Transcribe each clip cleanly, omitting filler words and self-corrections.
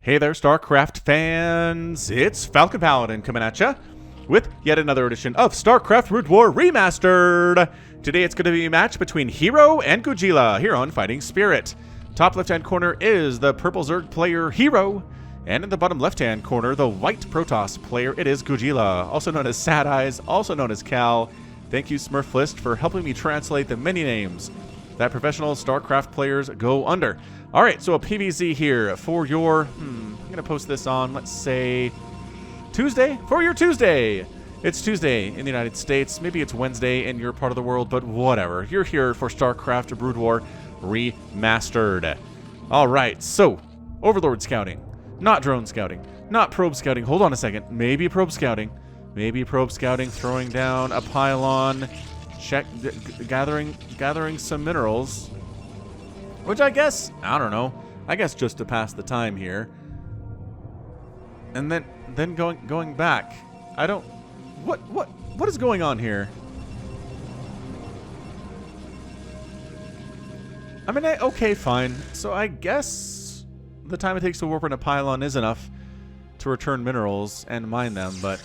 Hey there, StarCraft fans! It's Falcon Paladin coming at ya with yet another edition of StarCraft Brood War Remastered! Today it's going to be a match between Hero and Goojila here on Fighting Spirit. Top left-hand corner is the purple Zerg player Hero, and in the bottom left-hand corner, the white Protoss player, it is Goojila, also known as Sad Eyes, also known as Cal. Thank you, Smurflist, for helping me translate the many names that professional StarCraft players go under. Alright, so a PVZ here for your, I'm going to post this on, let's say, Tuesday? For your Tuesday! It's Tuesday in the United States, maybe it's Wednesday in your part of the world, but whatever. You're here for StarCraft Brood War Remastered. Alright, so, Overlord Scouting, not Drone Scouting, not Probe Scouting, hold on a second, maybe Probe Scouting, throwing down a pylon, gathering some minerals. Which I guess, I don't know, I guess just to pass the time here. And then going back. I don't, what is going on here? I mean, okay, fine. So I guess the time it takes to warp in a pylon is enough to return minerals and mine them, but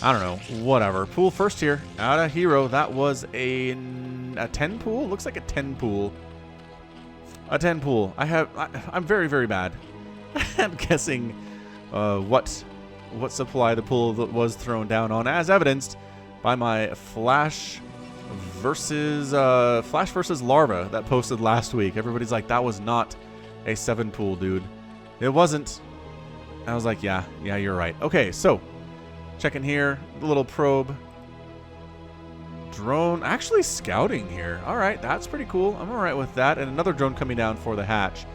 I don't know, whatever. Pool first here, out of Hero. That was a 10 pool? Looks like a 10 pool. A 10 pool. I'm very, very bad at guessing what supply the pool was thrown down on, as evidenced by my Flash versus Larva that posted last week. Everybody's like, that was not a 7 pool, dude. It wasn't. I was like, yeah, you're right. Okay, so checking here, the little probe. Drone actually scouting here. Alright, that's pretty cool. I'm alright with that. And another drone coming down for the hatch.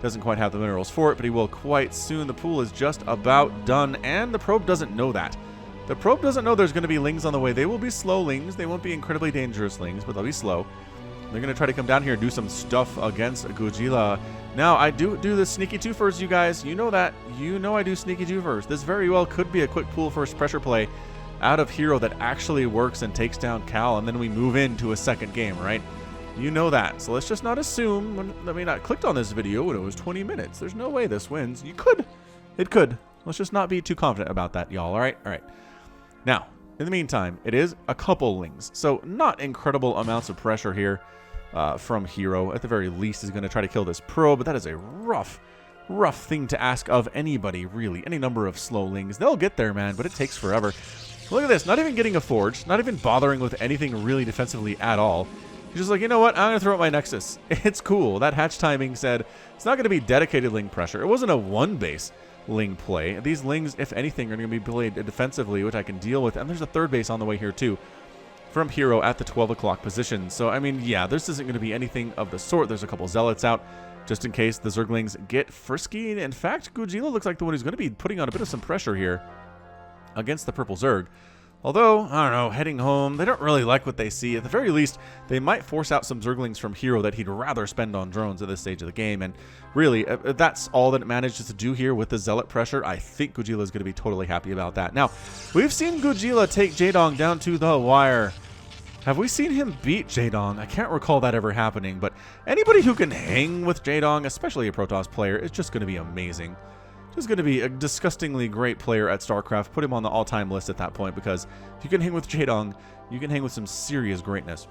Doesn't quite have the minerals for it, but he will quite soon. The pool is just about done, and the probe doesn't know that. The probe doesn't know there's going to be lings on the way. They will be slow lings. They won't be incredibly dangerous lings, but they'll be slow. They're going to try to come down here and do some stuff against Goojila. Now, I do the sneaky two-first, you guys. You know that. You know I do sneaky two-first. This very well could be a quick pool first pressure play out of Hero that actually works and takes down Cal, and then we move into a second game, right? You know that. So let's just not assume. I mean, I clicked on this video when it was 20 minutes. There's no way this wins. You could. It could. Let's just not be too confident about that, y'all. All right? All right. Now, in the meantime, it is a couple lings. So not incredible amounts of pressure here from Hero. At the very least, he's going to try to kill this probe, but that is a rough thing to ask of anybody, really. Any number of slow lings. They'll get there, man, but it takes forever. Look at this, not even getting a forge, not even bothering with anything really defensively at all. He's just like, you know what, I'm going to throw up my Nexus. It's cool. That hatch timing said it's not going to be dedicated ling pressure. It wasn't a one-base ling play. These lings, if anything, are going to be played defensively, which I can deal with. And there's a third base on the way here, too, from Hero at the 12 o'clock position. So, I mean, yeah, this isn't going to be anything of the sort. There's a couple Zealots out, just in case the Zerglings get frisky. In fact, Goojila looks like the one who's going to be putting on a bit of some pressure here against the purple Zerg. Although, I don't know, heading home, they don't really like what they see. At the very least, they might force out some Zerglings from Hero that he'd rather spend on drones at this stage of the game. And really, that's all that it manages to do here with the Zealot pressure. I think Goojila is going to be totally happy about that. Now, we've seen Goojila take Jaedong down to the wire. Have we seen him beat Jaedong? I can't recall that ever happening, but anybody who can hang with Jaedong, especially a Protoss player, is just going to be amazing. Just going to be a disgustingly great player at StarCraft. Put him on the all-time list at that point, because if you can hang with Jaedong, you can hang with some serious greatness.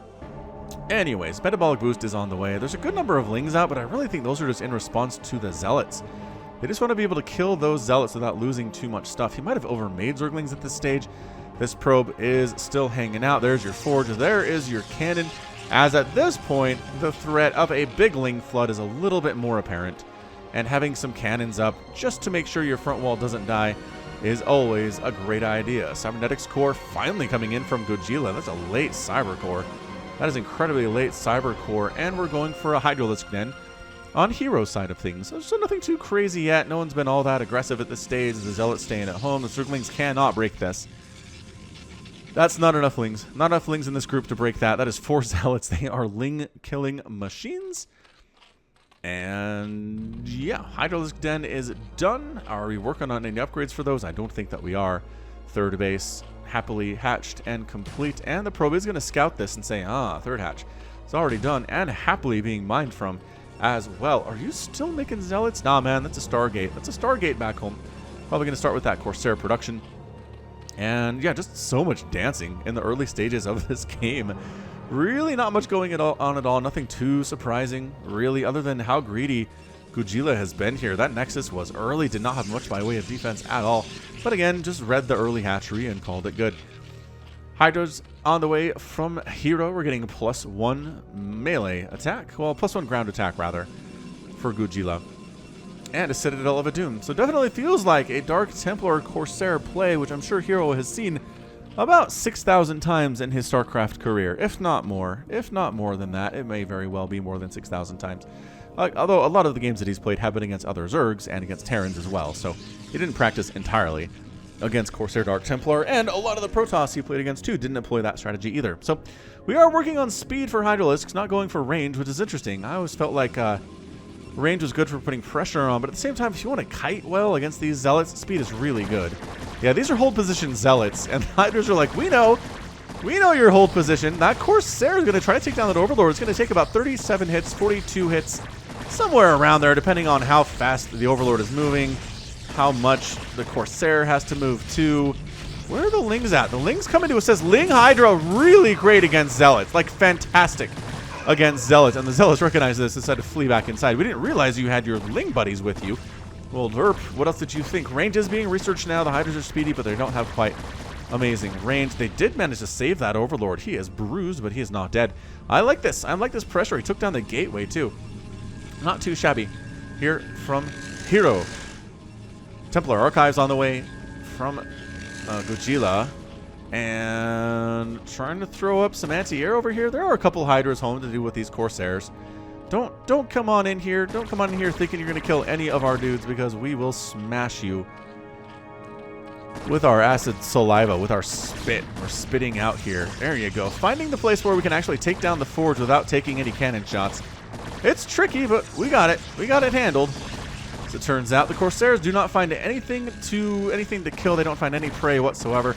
Anyways, Metabolic Boost is on the way. There's a good number of lings out, but I really think those are just in response to the Zealots. They just want to be able to kill those Zealots without losing too much stuff. He might have overmade Zerglings at this stage. This probe is still hanging out. There's your forge. There is your cannon. As at this point, the threat of a big ling flood is a little bit more apparent. And having some cannons up just to make sure your front wall doesn't die is always a great idea. Cybernetics Core finally coming in from Goojila. That's a late Cyber Core. That is incredibly late Cyber Core. And we're going for a Hydralisk Den on Hero side of things. So nothing too crazy yet. No one's been all that aggressive at this stage. The Zealots staying at home. The Zerglings cannot break this. That's not enough lings. Not enough lings in this group to break that. That is 4 Zealots. They are ling-killing machines. And yeah, Hydralisk Den is done. Are we working on any upgrades for those? I don't think that we are. Third base happily hatched and complete. And the probe is going to scout this and say, third hatch. It's already done and happily being mined from as well. Are you still making Zealots? Nah, man, that's a Stargate. That's a Stargate back home. Probably going to start with that Corsair production. And yeah, just so much dancing in the early stages of this game. Really not much going on at all. Nothing too surprising, really, other than how greedy Goojila has been here. That Nexus was early, did not have much by way of defense at all. But again, just read the early hatchery and called it good. Hydra's on the way from Hero. We're getting +1 melee attack. Well, +1 ground attack, rather, for Goojila. And a Citadel of a Doom. So definitely feels like a Dark Templar Corsair play, which I'm sure Hero has seen about 6,000 times in his StarCraft career, if not more. If not more than that, it may very well be more than 6,000 times. Although a lot of the games that he's played have been against other Zergs and against Terrans as well, so he didn't practice entirely against Corsair Dark Templar, and a lot of the Protoss he played against too didn't employ that strategy either. So we are working on speed for Hydralisks, not going for range, which is interesting. I always felt like range was good for putting pressure on, but at the same time, if you want to kite well against these Zealots, speed is really good. Yeah, these are hold position Zealots, and the Hydras are like, we know your hold position. That Corsair is going to try to take down that Overlord. It's going to take about 37 hits, 42 hits, somewhere around there, depending on how fast the Overlord is moving, how much the Corsair has to move too. Where are the Lings at? The Lings coming to us, says Ling Hydra really great against Zealots, like fantastic against Zealots, and the Zealots recognize this and decided to flee back inside. We didn't realize you had your Ling buddies with you. Well, derp, what else did you think? Range is being researched now. The Hydras are speedy, but they don't have quite amazing range. They did manage to save that Overlord. He is bruised, but he is not dead. I like this. I like this pressure. He took down the gateway, too. Not too shabby. Here from Hero. Templar Archives on the way from Goojila. And trying to throw up some anti-air over here. There are a couple Hydras home to do with these Corsairs. Don't come on in here. Don't come on in here thinking you're going to kill any of our dudes, because we will smash you with our acid saliva, with our spit. We're spitting out here. There you go. Finding the place where we can actually take down the Forge without taking any cannon shots. It's tricky, but we got it. We got it handled. As it turns out, the Corsairs do not find anything to kill. They don't find any prey whatsoever.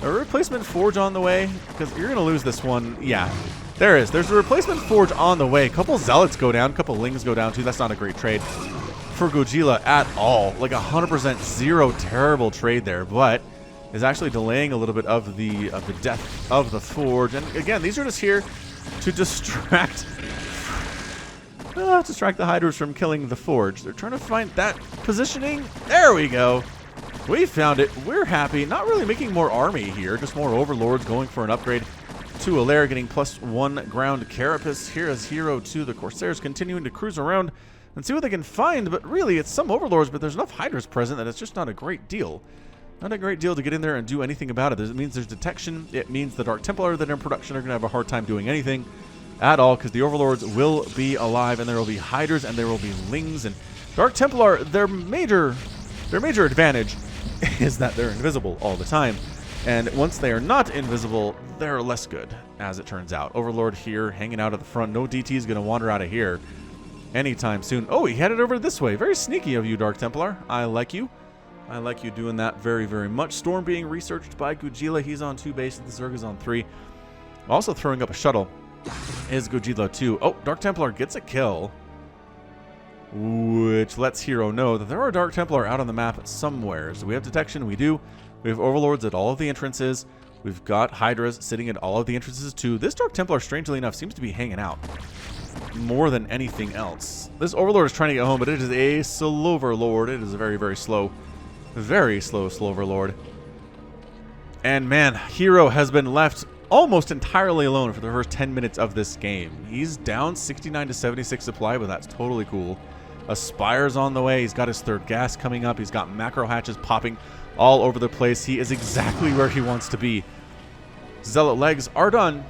A replacement Forge on the way, because you're going to lose this one. Yeah, there is. There's a replacement Forge on the way. A couple Zealots go down. A couple Lings go down, too. That's not a great trade for Goojila at all. Like 100% zero terrible trade there, but is actually delaying a little bit of the death of the Forge. And again, these are just here to distract the Hydras from killing the Forge. They're trying to find that positioning. There we go. We found it. We're happy. Not really making more army here, just more Overlords going for an upgrade to a lair, getting +1 ground carapace. Here as Hero to the Corsairs, continuing to cruise around and see what they can find. But really, it's some Overlords, but there's enough Hydras present that it's just not a great deal. Not a great deal to get in there and do anything about it. It means there's detection. It means the Dark Templar that are in production are going to have a hard time doing anything at all, because the Overlords will be alive, and there will be Hydras, and there will be Lings. And Dark Templar, their major advantage is that they're invisible all the time. And once they are not invisible, they're less good, as it turns out. Overlord here, hanging out at the front. No DT is going to wander out of here anytime soon. Oh, he headed over this way. Very sneaky of you, Dark Templar. I like you. I like you doing that very, very much. Storm being researched by Goojila. He's on 2 bases. The Zerg is on 3. Also throwing up a shuttle is Goojila too. Oh, Dark Templar gets a kill, which lets Hero know that there are Dark Templar out on the map somewhere. So we have detection. We do. We have Overlords at all of the entrances. We've got Hydras sitting at all of the entrances too. This Dark Templar, strangely enough, seems to be hanging out more than anything else. This Overlord is trying to get home, but it is a slow Overlord. It is a very, very slow Overlord. And man, Hero has been left almost entirely alone for the first 10 minutes of this game. He's down 69 to 76 supply, but that's totally cool. Aspire's on the way. He's got his 3rd gas coming up. He's got macro hatches popping all over the place. He is exactly where he wants to be. Zealot legs are done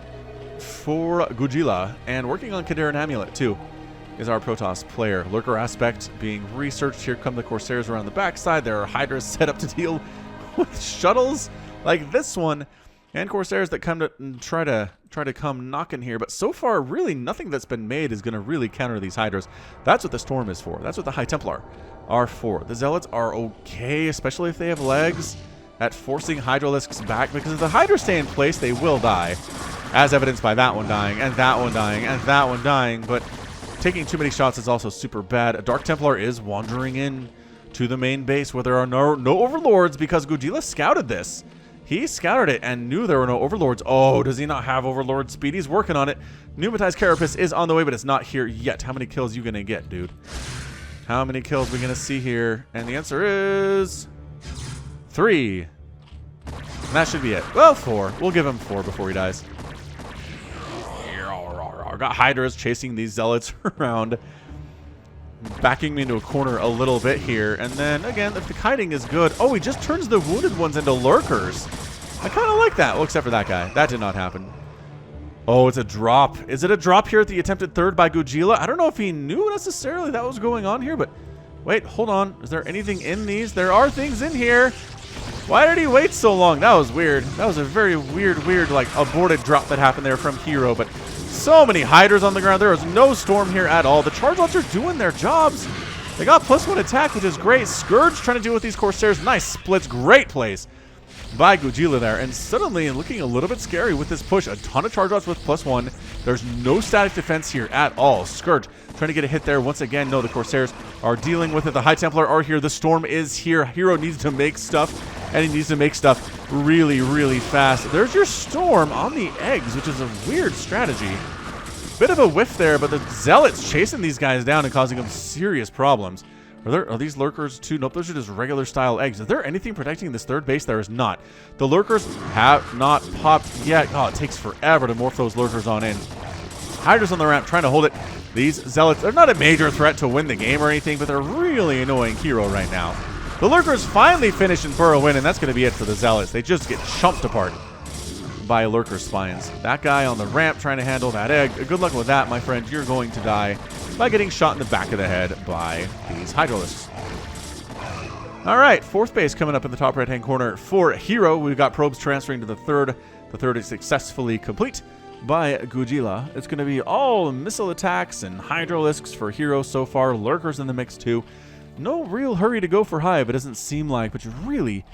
for Goojila, and working on Kadir and Amulet too is our Protoss player. Lurker aspect being researched. Here come the Corsairs around the backside. There are Hydras set up to deal with shuttles like this one, and Corsairs that come to try to come knocking here. But so far, really nothing that's been made is going to really counter these Hydras. That's what the Storm is for. That's what the High Templar are for. The Zealots are okay, especially if they have legs, at forcing Hydralisks back, because if the Hydras stay in place, they will die, as evidenced by that one dying, and that one dying, and that one dying. But Taking too many shots is also super bad. A Dark Templar is wandering in to the main base where there are no overlords because Goojila scouted this. He scouted it and knew there were no overlords. Oh, does he not have overlord speed? He's working on it. Pneumatized Carapace is on the way, but it's not here yet. How many kills you gonna get, dude? How many kills we gonna see here? And the answer is 3. And that should be it. Well, 4. We'll give him 4 before he dies. Got Hydras chasing these Zealots around, backing me into a corner a little bit here. And then, again, if the kiting is good... Oh, he just turns the wounded ones into lurkers. I kind of like that. Well, except for that guy. That did not happen. Oh, it's a drop. Is it a drop here at the attempted third by Goojila? I don't know if he knew necessarily that was going on here, but... Wait, hold on. Is there anything in these? There are things in here. Why did he wait so long? That was weird. That was a very weird, like, aborted drop that happened there from Hero, but... So many Hydras on the ground. There is no storm here at all. The charge lots are doing their jobs. They got +1 attack, which is great. Scourge trying to deal with these Corsairs. Nice splits. Great plays by Goojila there. And suddenly looking a little bit scary with this push. A ton of charge lots with +1. There's no static defense here at all. Scourge trying to get a hit there. Once again, no, the Corsairs are dealing with it. The High Templar are here. The storm is here. Hero needs to make stuff, and he needs to make stuff really fast. There's your storm on the eggs, which is a weird strategy. Bit of a whiff there, but the Zealots chasing these guys down and causing them serious problems. Are these lurkers too? Nope, those are just regular style eggs. Is there anything protecting this third base? There is not. The lurkers have not popped yet. Oh, it takes forever to morph those lurkers on in. Hydras on the ramp trying to hold it. These Zealots, they're not a major threat to win the game or anything, but they're really annoying Hero right now. The lurkers finally finish and burrow in, and that's going to be it for the Zealots. They just get chumped apart by lurker spines. That guy on the ramp trying to handle that egg. Good luck with that, my friend. You're going to die by getting shot in the back of the head by these Hydralisks. All right, 4th base coming up in the top right-hand corner for Hero. We've got probes transferring to the 3rd. The 3rd is successfully complete by Goojila. It's going to be all missile attacks and Hydralisks for Hero so far. Lurkers in the mix too. No real hurry to go for Hive, it doesn't seem like, but really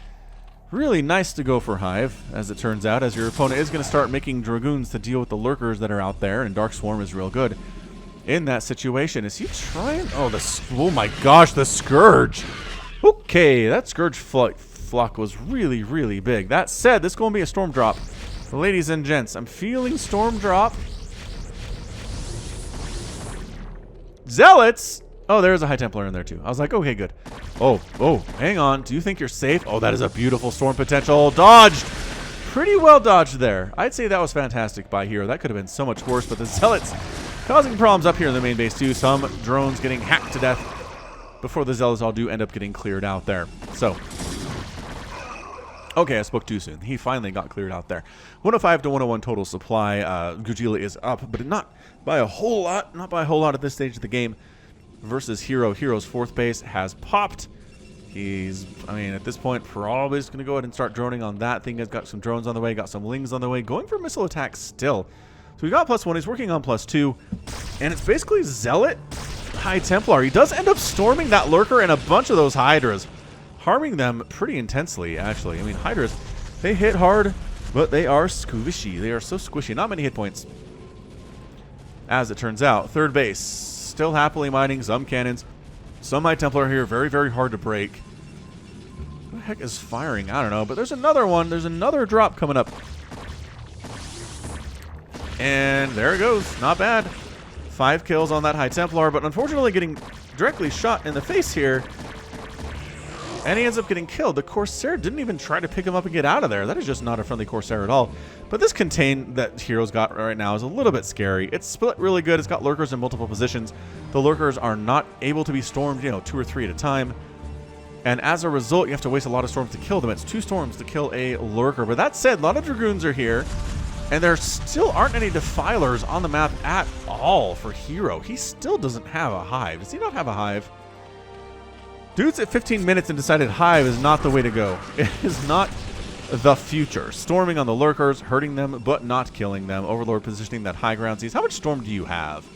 nice to go for Hive, as it turns out, as your opponent is going to start making Dragoons to deal with the lurkers that are out there, and Dark Swarm is real good in that situation. Is he trying? Oh my gosh, the Scourge. Okay, that Scourge flock was really big. That said, this is going to be a Storm Drop. Ladies and gents, I'm feeling Storm Drop. Zealots! Oh, there's a High Templar in there too. I was like, okay, good. Oh, hang on. Do you think you're safe? Oh, that is a beautiful storm potential. Dodged! Pretty well dodged there. I'd say that was fantastic by Hero. That could have been so much worse, but the Zealots causing problems up here in the main base too. Some drones getting hacked to death before the Zealots all do end up getting cleared out there. So, okay, I spoke too soon. He finally got cleared out there. 105 to 101 total supply. Goojila is up, but not by a whole lot. Not by a whole lot at this stage of the game. Versus Hero. Hero's 4th base has popped. At this point, probably just going to go ahead and start droning on that thing. Has got some drones on the way, got some lings on the way, going for missile attacks still. So we got +1, he's working on +2, and it's basically Zealot High Templar. He does end up storming that lurker and a bunch of those Hydras, harming them pretty intensely, actually. Hydras, they hit hard, but they are squishy. They are so squishy. Not many hit points, as it turns out. 3rd base. Still happily mining some cannons. Some High Templar here, very hard to break. What the heck is firing? I don't know, but there's another one. There's another drop coming up. And there it goes. Not bad. 5 kills on that High Templar, but unfortunately getting directly shot in the face here. And he ends up getting killed. The Corsair didn't even try to pick him up and get out of there. That is just not a friendly Corsair at all. But this contain that Hero's got right now is a little bit scary. It's split really good. It's got lurkers in multiple positions. The lurkers are not able to be stormed, 2 or 3 at a time. And as a result, you have to waste a lot of storms to kill them. It's 2 storms to kill a lurker. But that said, a lot of Dragoons are here. And there still aren't any Defilers on the map at all for Hero. He still doesn't have a Hive. Does he not have a Hive? Dude's at 15 minutes and decided Hive is not the way to go. It is not the future. Storming on the lurkers, hurting them, but not killing them. Overlord positioning that high ground sees. How much storm do you have?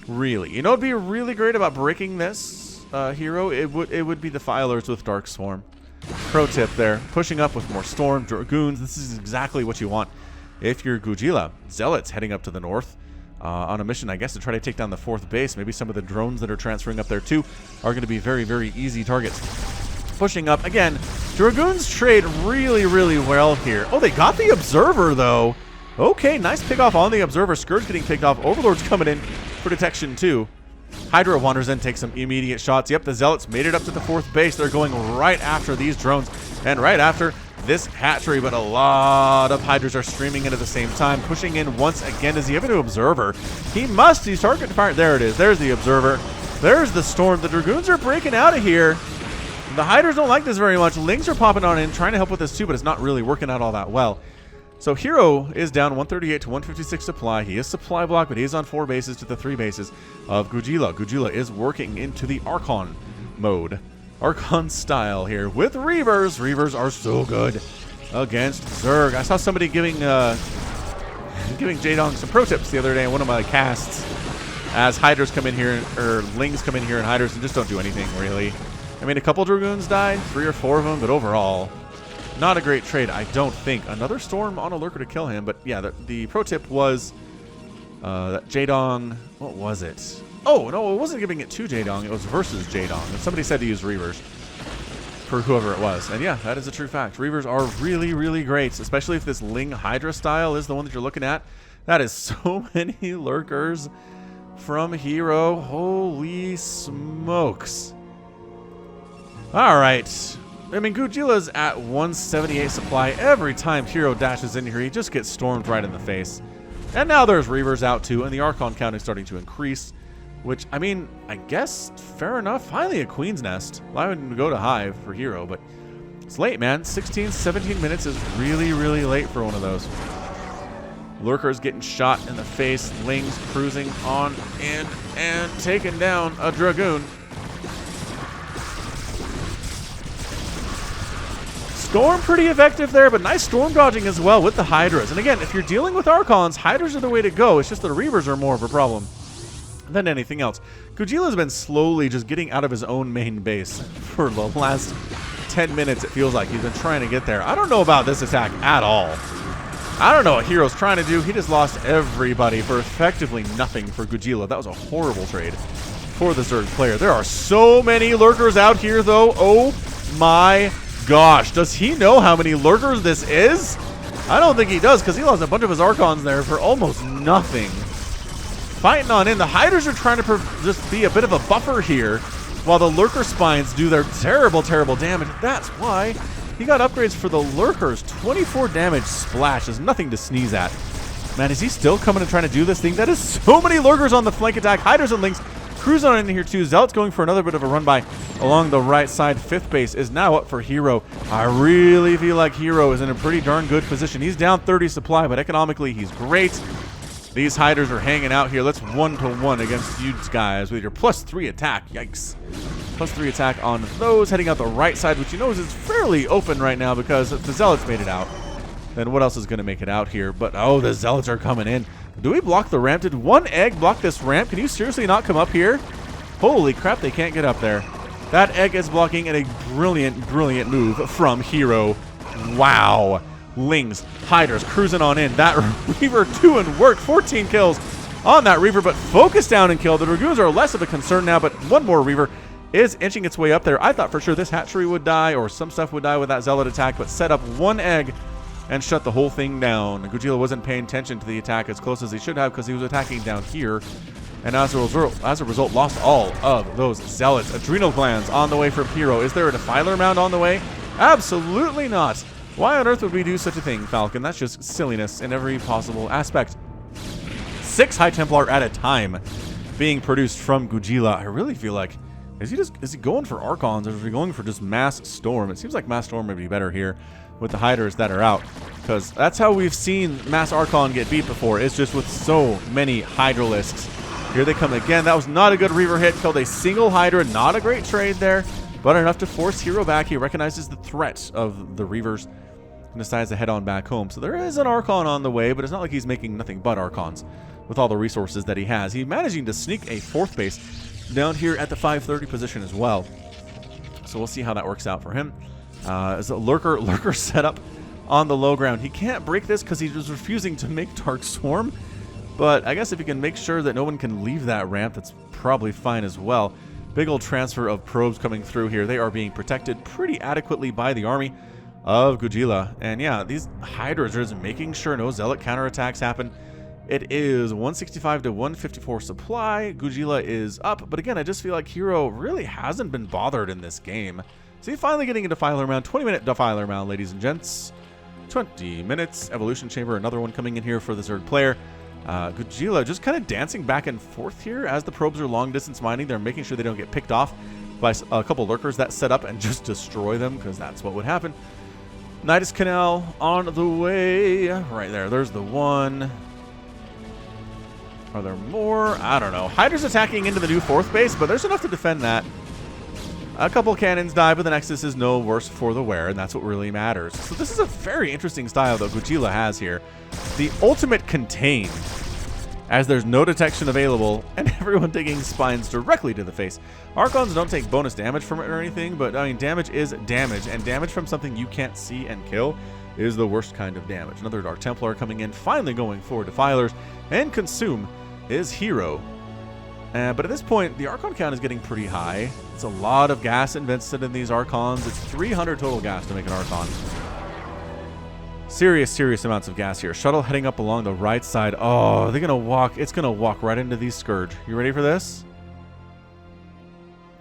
Really? You know what would be really great about breaking this, Hero? It would be Defilers with Dark Swarm. Pro tip there. Pushing up with more Storm, Dragoons. This is exactly what you want if you're Goojila. Zealots heading up to the north. on a mission, I guess, to try to take down the 4th base. Maybe some of the drones that are transferring up there too are going to be very, very easy targets. Pushing up again. Dragoons trade really, really well here. Oh, they got the Observer though. Okay, nice pick off on the Observer. Scourge getting picked off. Overlord's coming in for detection too. Hydra wanders in, takes some immediate shots. Yep, the Zealots made it up to the 4th base. They're going right after these drones and right after this hatchery, but a lot of Hydras are streaming in at the same time, pushing in once again. Does he have an Observer? He must. He's targeting fire. There it is. There's the Observer. There's the Storm. The Dragoons are breaking out of here. The Hydras don't like this very much. Lings are popping on in, trying to help with this too, but it's not really working out all that well. So Hero is down 138 to 156 supply. He is supply block, but he is on 4 bases to the 3 bases of Goojila. Goojila is working into the Archon mode. Archon style here with Reavers. Reavers are so good against Zerg. I saw somebody giving J-Dong some pro tips the other day in one of my casts as Hydras come in here, or Lings come in here and Hydras and just don't do anything really. I mean, a couple Dragoons died, 3 or 4 of them, but overall, not a great trade, I don't think. Another Storm on a Lurker to kill him, but yeah, the pro tip was that J-Dong, what was it? Oh, no, it wasn't giving it to J-Dong. It was versus J-Dong. And somebody said to use Reavers for whoever it was. And yeah, that is a true fact. Reavers are really, really great, especially if this Ling Hydra style is the one that you're looking at. That is so many Lurkers from Hero. Holy smokes. All right. I mean, Goojila's at 178 supply. Every time Hero dashes in here, he just gets stormed right in the face. And now there's Reavers out too, and the Archon count is starting to increase. Which, I mean, I guess fair enough. Finally a Queen's Nest. Well, I wouldn't go to Hive for Hero, but it's late, man. 16, 17 minutes is really, really late for one of those. Lurkers getting shot in the face. Lings cruising on in and taking down a Dragoon. Storm pretty effective there, but nice storm dodging as well with the Hydras. And again, if you're dealing with Archons, Hydras are the way to go. It's just the Reavers are more of a problem than anything else. Goojila's been slowly just getting out of his own main base for the last 10 minutes, it feels like. He's been trying to get there. I don't know about this attack at all. I don't know what Hero's trying to do. He just lost everybody for effectively nothing for Goojila. That was a horrible trade for the Zerg player. There are so many Lurkers out here, though. Oh my gosh. Does he know how many Lurkers this is? I don't think he does, because he lost a bunch of his Archons there for almost nothing. Fighting on in. The Hydras are trying to just be a bit of a buffer here while the Lurker Spines do their terrible, terrible damage. That's why he got upgrades for the Lurkers. 24 damage splash is nothing to sneeze at. Man, is he still coming and trying to do this thing? That is so many Lurkers on the flank attack. Hydras and Lings cruise on in here too. Zealot's going for another bit of a run by along the right side. 5th base is now up for Hero. I really feel like Hero is in a pretty darn good position. He's down 30 supply, but economically he's great. These Hydras are hanging out here. Let's 1-to-1 against you guys with your +3 attack. Yikes. +3 attack on those heading out the right side, which you know is fairly open right now because if the Zealots made it out, then what else is going to make it out here? But, oh, the Zealots are coming in. Do we block the ramp? Did one egg block this ramp? Can you seriously not come up here? Holy crap, they can't get up there. That egg is blocking in a brilliant, brilliant move from Hero. Wow. Lings, Hydras cruising on in. That Reaver doing work. 14 kills on that Reaver, but focus down and kill. The Dragoons are less of a concern now, but one more Reaver is inching its way up there. I thought for sure this hatchery would die or some stuff would die with that Zealot attack, but set up one egg and shut the whole thing down. Goojila wasn't paying attention to the attack as close as he should have because he was attacking down here. And as a result, lost all of those Zealots. Adrenal glands on the way from Hero. Is there a Defiler mound on the way? Absolutely not. Why on earth would we do such a thing, Falcon? That's just silliness in every possible aspect. 6 High Templar at a time being produced from Goojila. I really feel like, is he going for Archons or is he going for just Mass Storm? It seems like Mass Storm would be better here with the Hydras that are out, because that's how we've seen Mass Archon get beat before. It's just with so many Hydralisks. Here they come again. That was not a good Reaver hit. Killed a single Hydra. Not a great trade there, but enough to force Hero back. He recognizes the threat of the Reavers and decides to head on back home. So there is an Archon on the way, but it's not like he's making nothing but Archons with all the resources that he has. He's managing to sneak a 4th base down here at the 530 position as well. So we'll see how that works out for him. As a Lurker setup on the low ground. He can't break this because he was refusing to make Dark Swarm. But I guess if you can make sure that no one can leave that ramp, that's probably fine as well. Big old transfer of probes coming through here. They are being protected pretty adequately by the army of Goojila. And yeah, these Hydras are just making sure no Zealot counterattacks happen. It is 165 to 154 supply. Goojila is up, but again, I just feel like Hero really hasn't been bothered in this game. So he's finally getting into Defiler round. 20-minute Defiler round, ladies and gents. 20 minutes. Evolution Chamber, another one coming in here for the Zerg player. Goojila just kind of dancing back and forth here as the probes are long distance mining. They're making sure they don't get picked off by a couple lurkers that set up and just destroy them, because that's what would happen. Nidus Canal on the way. Right there. There's the one. Are there more? I don't know. Hydra's attacking into the new 4th base, but there's enough to defend that. A couple cannons die, but the Nexus is no worse for the wear, and that's what really matters. So this is a very interesting style that Goojila has here. The ultimate contain, as there's no detection available, and everyone taking spines directly to the face. Archons don't take bonus damage from it or anything, but I mean, damage is damage, and damage from something you can't see and kill is the worst kind of damage. Another Dark Templar coming in, finally going for Defilers, and Consume is Hero. But at this point, the Archon count is getting pretty high. It's a lot of gas invested in these Archons. It's 300 total gas to make an Archon. Serious amounts of gas here. Shuttle heading up along the right side. Oh, they're going to walk. It's going to walk right into these Scourge. You ready for this?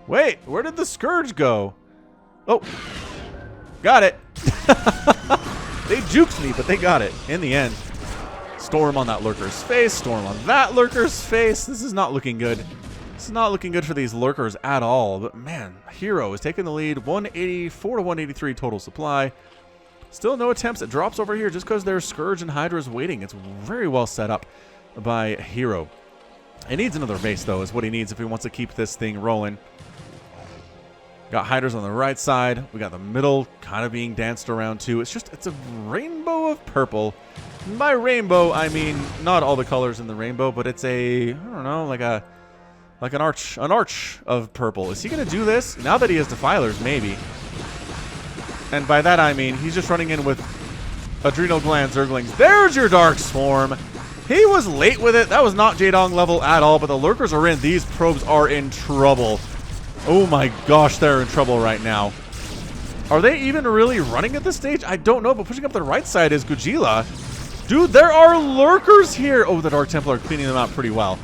Wait, where did the Scourge go? Oh, got it. They juked me, but they got it in the end. Storm on that lurker's face. Storm on that lurker's face. This is not looking good. This is not looking good for these lurkers at all. But man, Hero is taking the lead. 184 to 183 total supply. Still no attempts at drops over here just because there's Scourge and Hydra's waiting. It's very well set up by Hero. He needs another base, though, is what he needs if he wants to keep this thing rolling. Got Hydras on the right side. We got the middle kind of being danced around, too. It's a rainbow of purple. And by rainbow, I mean not all the colors in the rainbow, but it's a, I don't know, like an arch of purple. Is he going to do this? Now that he has Defilers, maybe. And by that, I mean he's just running in with Adrenal Gland Zerglings. There's your Dark Swarm. He was late with it. That was not Jaedong level at all, but the lurkers are in. These probes are in trouble. Oh my gosh, they're in trouble right now. Are they even really running at this stage? I don't know, but pushing up the right side is Goojila. Dude, there are lurkers here. Oh, the Dark Templar are cleaning them out pretty well.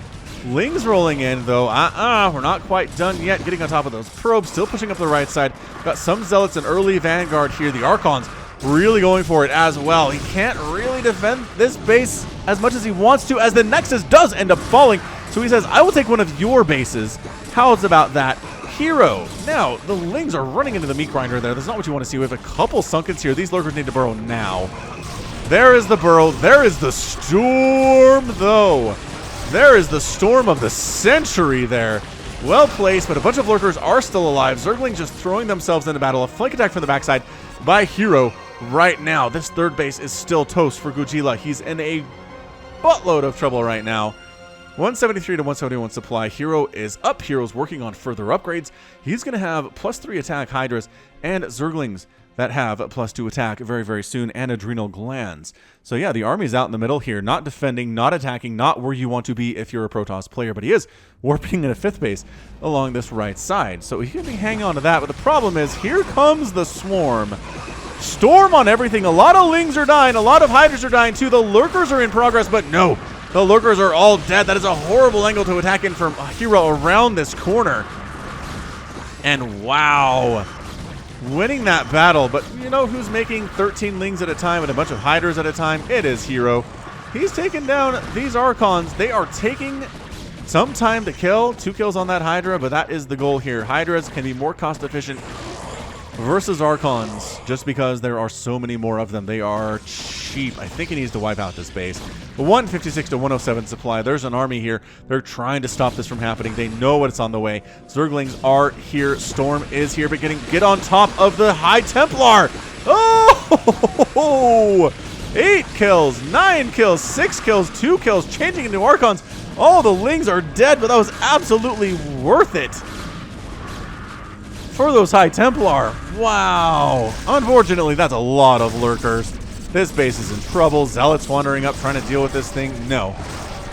Lings rolling in, though. We're not quite done yet. Getting on top of those probes. Still pushing up the right side. Got some Zealots and early Vanguard here. The Archons really going for it as well. He can't really defend this base as much as he wants to, as the Nexus does end up falling. So he says, I will take one of your bases. How's about that? Hero. Now, the Lings are running into the meat grinder there. That's not what you want to see. We have a couple Sunkens here. These lurkers need to burrow now. There is the burrow. There is the storm, though. There is the storm of the century there. Well placed, but a bunch of lurkers are still alive. Zerglings just throwing themselves into battle. A flank attack from the backside by Hero right now. This third base is still toast for Goojila. He's in a buttload of trouble right now. 173 to 171 supply. Hero is up. Hero's working on further upgrades. He's going to have +3 attack Hydras and Zerglings that have +2 attack very, very soon, and Adrenal Glands. So yeah, the army's out in the middle here, not defending, not attacking, not where you want to be if you're a Protoss player, but he is warping in a 5th base along this right side. So he can be hanging on to that, but the problem is, here comes the Swarm. Storm on everything. A lot of Lings are dying, a lot of Hydras are dying too. The lurkers are in progress, but no, the lurkers are all dead. That is a horrible angle to attack in from Hero around this corner. And wow, winning that battle. But you know who's making 13 Lings at a time and a bunch of Hydras at a time? It is Hero. He's taking down these Archons. They are taking some time to kill. 2 kills on that Hydra, but that is the goal here. Hydras can be more cost efficient versus Archons just because there are so many more of them. They are cheap. I think he needs to wipe out this base. 156 to 107 supply. There's an army here. They're trying to stop this from happening. They know what's on the way. Zerglings are here. Storm is here, but get on top of the High Templar. Oh! 8 kills, 9 kills, 6 kills, 2 kills, changing into Archons. All the Lings are dead, but that was absolutely worth it for those High Templar. Wow. Unfortunately, that's a lot of lurkers. This base is in trouble. Zealots wandering up trying to deal with this thing. No.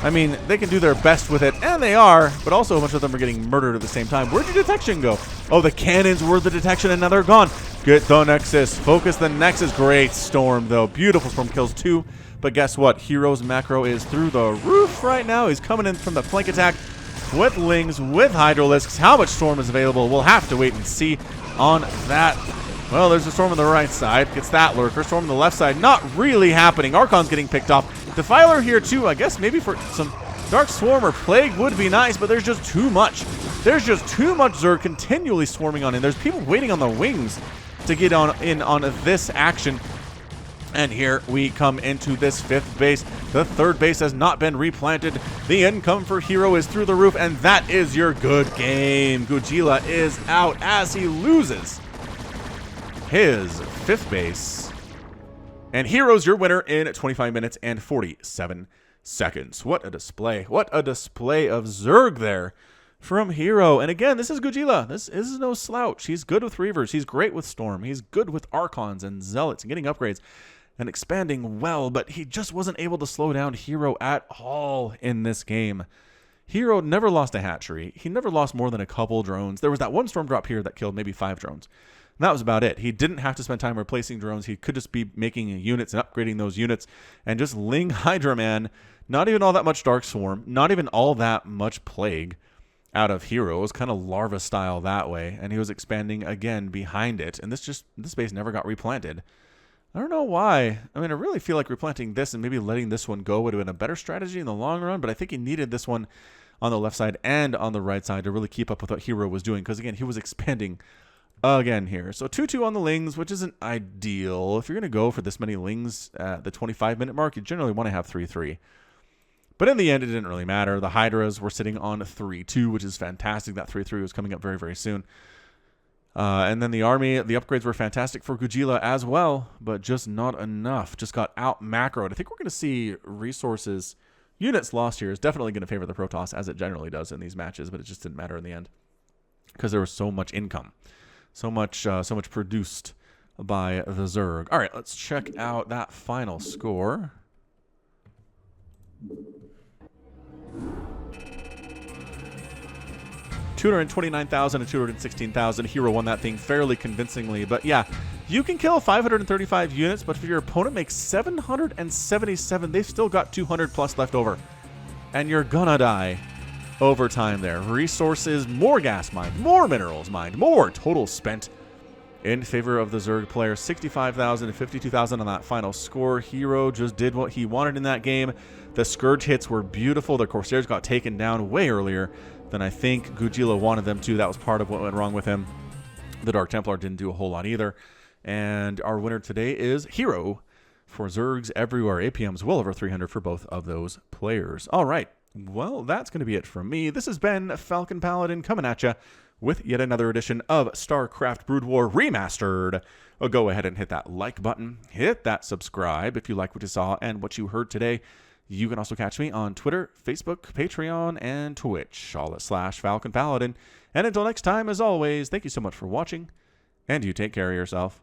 I mean, they can do their best with it, and they are, but also a bunch of them are getting murdered at the same time. Where'd your detection go? Oh, the cannons were the detection, and now they're gone. Get the Nexus. Focus the Nexus. Great Storm, though. Beautiful Storm kills 2. But guess what? Hero's macro is through the roof right now. He's coming in from the flank attack with Lings, with Hydralisks. How much Storm is available? We'll have to wait and see on that. Well, there's a Storm on the right side. Gets that Lurker. Storm on the left side. Not really happening. Archon's getting picked off. Defiler here, too. I guess maybe for some Dark Swarm or Plague would be nice, but there's just too much. There's just too much Zerg continually swarming on in. There's people waiting on the wings to get in on this action. And here we come into this 5th base. The 3rd base has not been replanted. The income for Hero is through the roof, and that is your good game. Goojila is out as he loses his 5th base. And Hero's your winner in 25 minutes and 47 seconds. What a display. What a display of Zerg there from Hero. And again, this is Goojila. This is no slouch. He's good with Reavers. He's great with Storm. He's good with Archons and Zealots and getting upgrades and expanding well, but he just wasn't able to slow down Hero at all in this game. Hero never lost a hatchery. He never lost more than a couple drones. There was that one storm drop here that killed maybe 5 drones. And that was about it. He didn't have to spend time replacing drones. He could just be making units and upgrading those units and just Ling Hydra Man. Not even all that much Dark Swarm. Not even all that much Plague out of Hero. It was kind of larva style that way. And he was expanding again behind it. And this base never got replanted. I don't know why. I mean, I really feel like replanting this and maybe letting this one go would have been a better strategy in the long run, but I think he needed this one on the left side and on the right side to really keep up with what Hero was doing, because, again, he was expanding again here. So 2-2 on the Lings, which isn't ideal. If you're going to go for this many Lings at the 25-minute mark, you generally want to have 3-3. But in the end, it didn't really matter. The Hydras were sitting on 3-2, which is fantastic. That 3-3 was coming up very, very soon. And then the army, the upgrades were fantastic for Goojila as well, but just not enough. Just got out macroed. I think we're going to see resources. Units lost here is definitely going to favor the Protoss, as it generally does in these matches, but it just didn't matter in the end because there was so much income, so much produced by the Zerg. All right, let's check out that final score. 229,000 and 216,000. Hero won that thing fairly convincingly. But yeah, you can kill 535 units, but if your opponent makes 777, they've still got 200 plus left over. And you're gonna die over time there. Resources, more gas mined, more minerals mined, more total spent in favor of the Zerg player. 65,000 and 52,000 on that final score. Hero just did what he wanted in that game. The Scourge hits were beautiful. The Corsairs got taken down way earlier than I think Goojila wanted them to. That was part of what went wrong with him. The Dark Templar didn't do a whole lot either. And our winner today is Hero for Zergs everywhere. APM's well over 300 for both of those players. All right. Well, that's going to be it from me. This has been Falcon Paladin coming at you with yet another edition of StarCraft Brood War Remastered. Go ahead and hit that like button. Hit that subscribe if you like what you saw and what you heard today. You can also catch me on Twitter, Facebook, Patreon, and Twitch, all at /Falcon Paladin. And until next time, as always, thank you so much for watching, and you take care of yourself.